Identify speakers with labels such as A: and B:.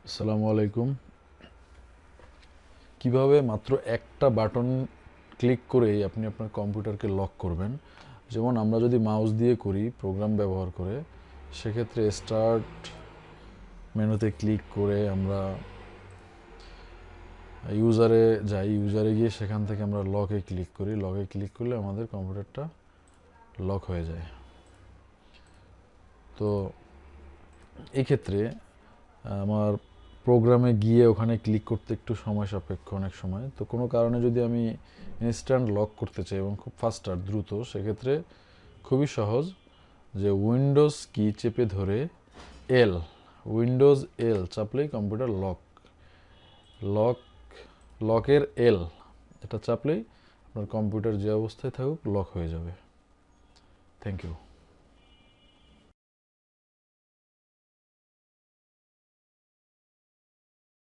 A: আসসালামু আলাইকুম। কিভাবে মাত্র একটা বাটন ক্লিক করেই আপনি আপনার কম্পিউটারকে লক করবেন। যেমন আমরা যদি মাউস দিয়ে করি প্রোগ্রাম ব্যবহার করে, সেক্ষেত্রে স্টার্ট মেনুতে ক্লিক করে আমরা ইউজারে যাই, ইউজারে গিয়ে সেখান থেকে আমরা লকে ক্লিক করি। লকে ক্লিক করলে আমাদের কম্পিউটারটা লক হয়ে যায়। তো এই ক্ষেত্রে আমার প্রোগ্রামে গিয়ে ওখানে ক্লিক করতে একটু সময় সাপেক্ষ অনেক সময়। তো কোনো কারণে যদি আমি ইনস্ট্যান্ট লক করতে চাই এবং খুব ফাস্টার দ্রুত, সেক্ষেত্রে খুবই সহজ, যে উইন্ডোজ কি চেপে ধরে এল, উইন্ডোজ এল চাপলেই কম্পিউটার লক লক লকের এল এটা চাপলেই আপনার কম্পিউটার যে অবস্থায় থাকুক লক হয়ে যাবে। Thank you.